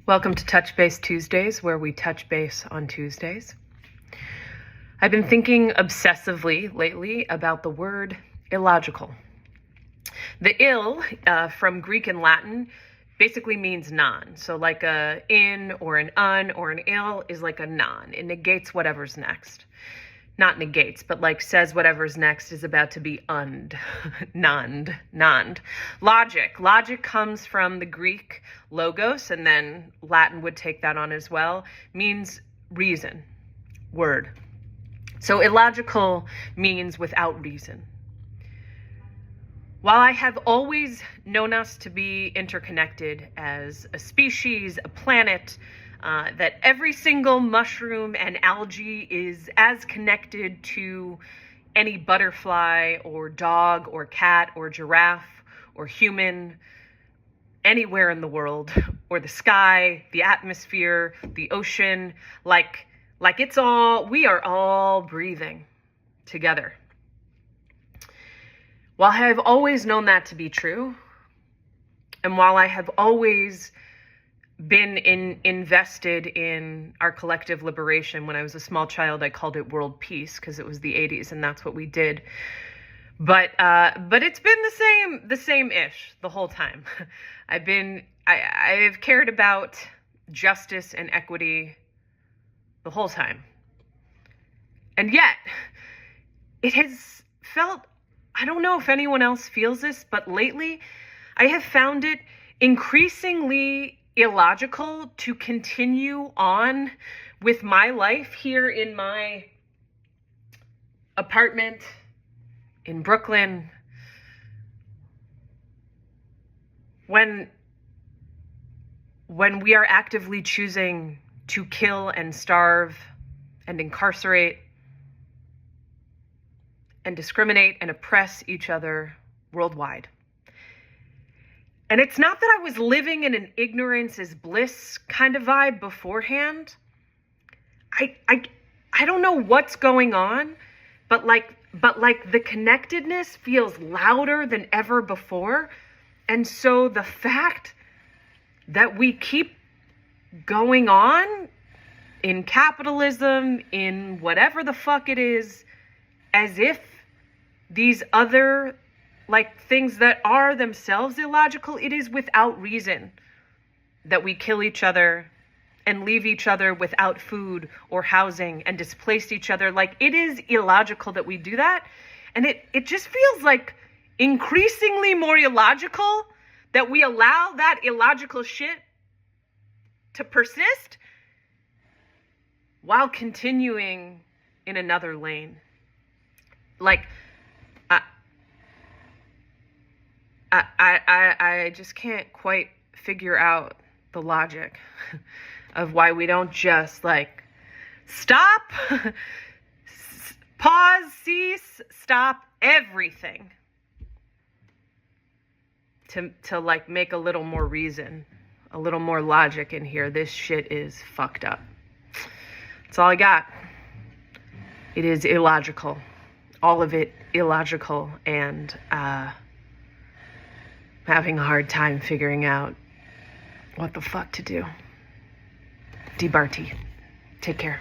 Welcome to Touch Base Tuesdays, where we touch base on Tuesdays. I've been thinking obsessively lately about the word illogical. The ill, from Greek and Latin, basically means non. So like a in or an un or an ill is like a non. It negates whatever's next. Not negates, but like says whatever's next is about to be nond. Logic comes from the Greek logos, and then Latin would take that on as well, means reason, word. So illogical means without reason. While I have always known us to be interconnected as a species, a planet, that every single mushroom and algae is as connected to any butterfly or dog or cat or giraffe or human anywhere in the world, or the sky, the atmosphere, the ocean, like we are all breathing together. While I have always known that to be true, and while I have always been invested in our collective liberation. When I was a small child, I called it world peace because it was the 80s and that's what we did. But it's been the same-ish the whole time. I've cared about justice and equity the whole time. And yet, it has felt, I don't know if anyone else feels this, but lately I have found it increasingly illogical to continue on with my life here in my apartment in Brooklyn when we are actively choosing to kill and starve and incarcerate and discriminate and oppress each other worldwide. And it's not that I was living in an ignorance is bliss kind of vibe beforehand. I don't know what's going on, but like the connectedness feels louder than ever before. And so the fact that we keep going on in capitalism, in whatever the fuck it is, as if these other things that are themselves illogical, it is without reason that we kill each other and leave each other without food or housing and displace each other. It is illogical that we do that. And it just feels like increasingly more illogical that we allow that illogical shit to persist while continuing in another lane. I just can't quite figure out the logic of why we don't just stop, pause, cease, stop everything to make a little more reason, a little more logic in here. This shit is fucked up. That's all I got. It is illogical. All of it illogical, and having a hard time figuring out what the fuck to do. D. Barty. Take care.